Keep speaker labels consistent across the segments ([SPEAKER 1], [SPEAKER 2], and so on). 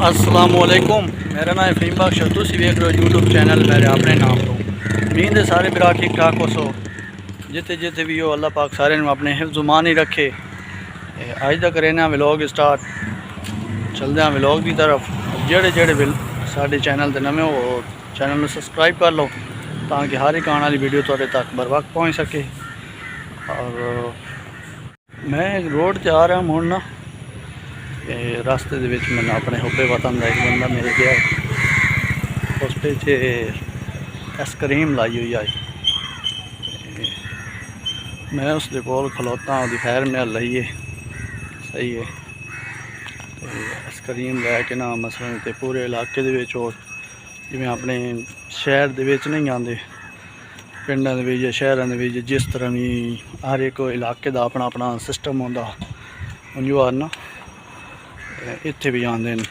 [SPEAKER 1] अस्सलामुअलैकुम, मेरा नाम है फहीम बख्श। तुसी वेख रहे हो यूट्यूब चैनल मेरे अपने नाम तो। उम्मीद है सारे बिरा ठीक ठाक हो सो जिते जिते भी हो। अल्लाह पाक सारे अपने हिफ्ज़-उमान ही रखे। अज तक रहना व्लॉग स्टार्ट चलते हैं व्लॉग की तरफ। जेड़े जेड़े साडे चैनल ते नवे हो चैनल में सबसक्राइब कर लो ताकि हर एक आने वाली वीडियो तुहाडे तक बर वक्त पहुँच सके। और मैं रोड ते आ रहा हूँ ना, रास्ते दे विच मैंने अपने हुब्बे वतन का एक बंदा मिल गया। उस पे आइसक्रीम लाई हुई आई। मैं उसके कोल खलोता हूँ, खैर में लाइए सही है। आइसक्रीम लैके ना मसलन तो पूरे इलाके जिमें अपने शहर दे विच नहीं आते, पिंडों के शहरों के जिस तरह भी हर एक इलाके का अपना अपना सिस्टम होंदा उंजो ना इत्थे भी आते हैं।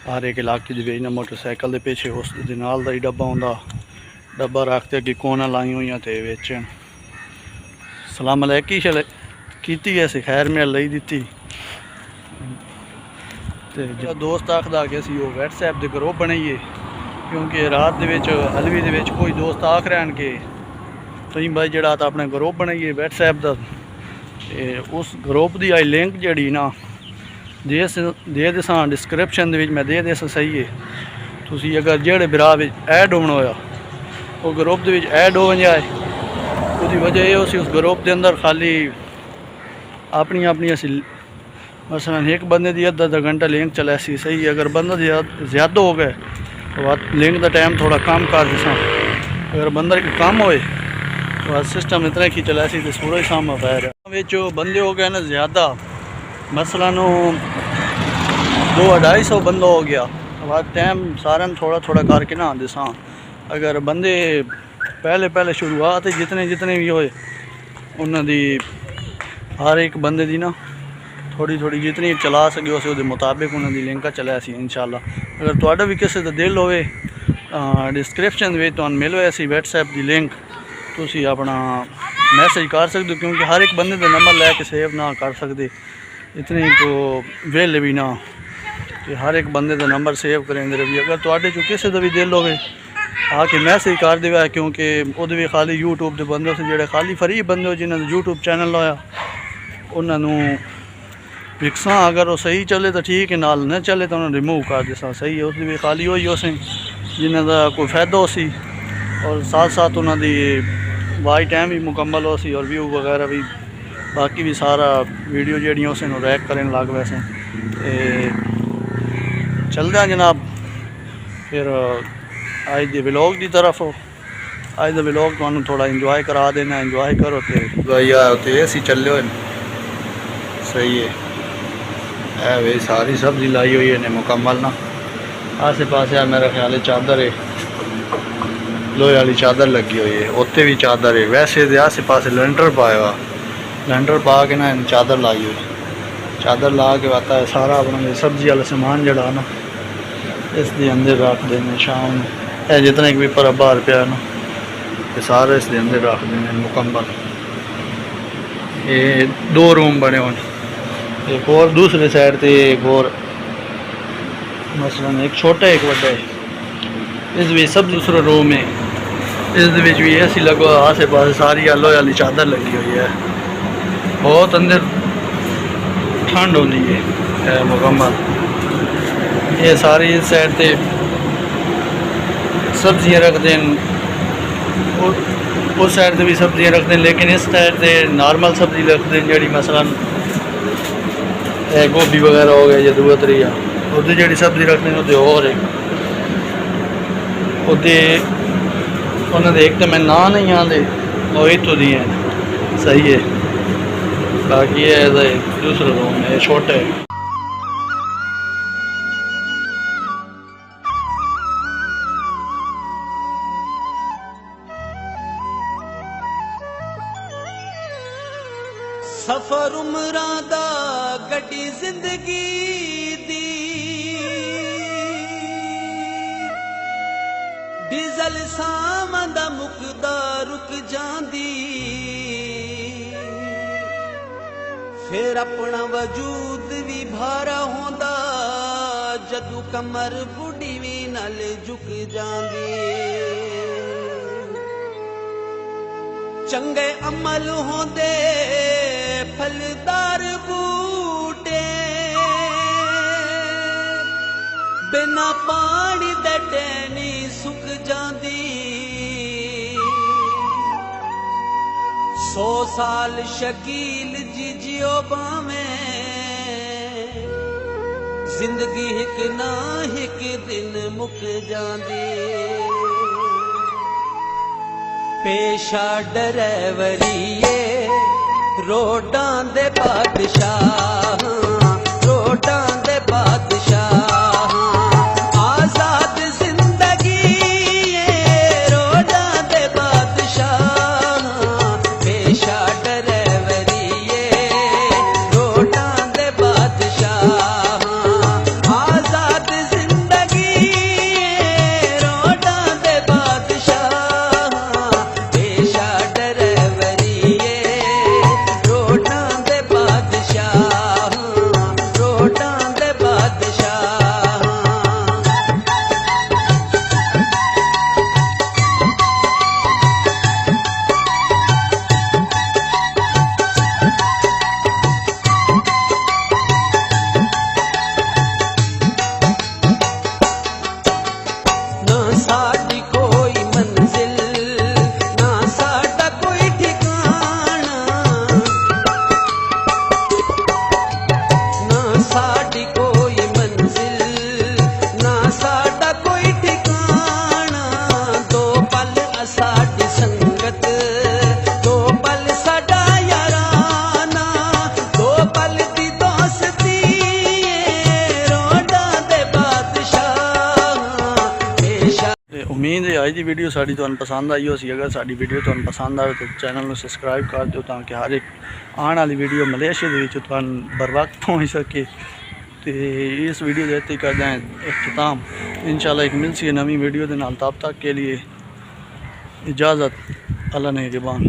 [SPEAKER 1] हर एक इलाके के मोटरसाइकिल के पीछे उस नाल दा ही डब्बा होंदा, डब्बा रखते अगे कोना लाई हुई तो बेचन। सलाम अलैकी की ऐसे खैर में लाई दी। तो दोस्त आखदा कि असी व्हाट्सएप के ग्रुप बनाइए, क्योंकि रात के हलवी के कोई दोस्त आख रहे हैं कि तुम भाई जरा तो अपने ग्रुप बनाइए व्हाट्सएप का। उस ग्रुप की आई लिंक जी ना दे दसा डिस्क्रिप्शन मैं दे दसा सही है। तुसी अगर जेड़े बिरा ऐड होना होया वो ग्रुप के ऐड हो जाए, उसकी वजह यह उस ग्रुप के अंदर खाली अपनी अपनी असी मसलन एक बंदे की अद्धा घंटा लिंक चला सी सही है। अगर बंदा ज़्यादा हो गए तो लिंक का टाइम थोड़ा कम कर दसा। अगर बंदा कम होए तो सिस्टम इतना ही चला सी तो सूरज सामने पै रहा। बंदे हो गए ना ज़्यादा, मसलन 200-250 बंदा हो गया, टाइम सारे थोड़ा थोड़ा करके ना दसा। अगर बंदे पहले शुरुआत जितने जितने भी होए उन्होंने हर एक बंदे की ना थोड़ी थोड़ी जितनी चला सके उस मुताबिक उन्होंने लिंक चलाया सी इंशाल्लाह। अगर तुहाडा भी किसी का दिल होवे डिस्क्रिप्शन में तुहानू मिल वैसी व्हाट्सएप की लिंक, तुसी अपना मैसेज कर सकते हो, क्योंकि हर एक बंदे का नंबर लैके सेव ना कर सकते इतनी तो वेले भी ना कि हर एक बंदे का नंबर सेव करेंगे रवि। अगर तुहाडे चो किसी का भी दिल होवे आके मैसेज कर देवे, क्योंकि वो भी खाली यूट्यूब के बंदे से जोड़े खाली फ्री बंदे हो जिन्होंने यूट्यूब चैनल लाया उन्होंने विकसा। अगर वो सही चले तो ठीक है, नाल न चले तो उन्होंने रिमूव कर दिसा सही है। उसकी भी खाली हो उसें जिन्हों का कोई फायदा हो सी और साथ साथ उन्होंने वाई टाइम भी मुकम्मल हो सी और व्यू वगैरह भी बाकी भी सारा वीडियो जी उस रैक करने लग वैसे। चलते हैं जनाब फिर अज के व्लॉग की तरफ। अज का व्लॉग तुहानू थोड़ा इंजॉय करा देना, इंजॉय करो तो ए सी चले हो सही है। वे सारी सब्जी लाई हुई है मुकम्मल ना। आसे पासे मेरा ख्याल है चादर है, लोहे वाली चादर लगी हुई है, उत्ते भी चादर है। वैसे तो आसे पासे लैंटर पाया हुआ, लैंटर पा के ना चादर लाई हुई। चादर ला के आता है सारा अपना सब्जी वाला सामान जड़ा ना इसके अंदर रख देने शाम में। जितने भी पर बाहर पिया ना ये सारे इसके अंदर रख देने मुकम्मल। ये 2 रूम बने हुए, एक और दूसरे साइड पे एक और मसलन एक छोटा एक बड़ा है। इस सब दूसरा रूम है, इस भी ए सी लगा आसे पास सारी लोहे वाली चादर लगी हुई है। बहुत अंदर ठंड होती है मुकम्मल। ये सारी इस साइड पे सब्जियां रखते हैं, उस साइड से भी सब्जियां रखते हैं, लेकिन इस साइड से नॉर्मल सब्जी रखते हैं जी मसलन गोभी वगैरह हो गया या दूसरी या उधर जी सब्जी रखते हैं तो और है उन्होंने एक तो मैं ना नहीं आते वो इतों दी हैं सही है। बाकी है दूसरा रूम है छोटा है।
[SPEAKER 2] सफर उमरां दा गड्डी जिंदगी दी डीजल सामान दा मुकदा रुक जांदी, फिर अपना वजूद भी भारा होंदा जदू कमर बुढ़ी भी नल झुक जांदी चंगे अमल होंदे फलदार बूटे बिना पानी दे टहनी सुक जांदी 100 साल शकील जी जियो बावें जिंदगी हिक ना हिक दिन मुक जांदी पेशा डरैवरीए रोडां दे बादशाह रोडां दे बादशाह आजाद जिंदगी रोडां दे बादशाह पेशा डरैवरीए रोडां दे बादशाह आजाद जिंदगी रोडां दे बादशाह पेशा डरैवरीए रोडां दे बादशाह रोडां दे बादशाह ना साडी कोई मंजिल ना साडा कोई ठिकाना ना साडी कोई मंजिल ना साडा कोई ठिकाना दो पल साडी संगत दो पल साडा याराना दो पल दी दोस्ती रोडां दे बादशाह पेशा
[SPEAKER 1] ਤੇ ਉਮੀਦ ਹੈ ਅੱਜ ਦੀ ਵੀਡੀਓ ਸਾਡੀ ਤੁਹਾਨੂੰ ਪਸੰਦ ਆਈ ਹੋਸੀ ਅਗਰ ਸਾਡੀ ਵੀਡੀਓ ਤੁਹਾਨੂੰ ਪਸੰਦ ਆਵੇ ਤਾਂ ਚੈਨਲ ਨੂੰ ਸਬਸਕ੍ਰਾਈਬ ਕਰ ਦਿਓ ਤਾਂ ਕਿ ਹਰ ਇੱਕ ਆਉਣ ਵਾਲੀ ਵੀਡੀਓ ਮਲੇਸ਼ੀਆ ਦੇ ਵਿੱਚ ਤੁਹਾਨੂੰ बर वक्त पहुँच सके ਤੇ ਇਸ ਵੀਡੀਓ ਦੇ ਉੱਤੇ ਕਰਦੇ ਹਾਂ ਇਖਤਤਾਮ इंशाल्लाह एक मिलसी नवी वीडियो के नाल तब तक के लिए इजाज़त अल्लाह ने निगहबान।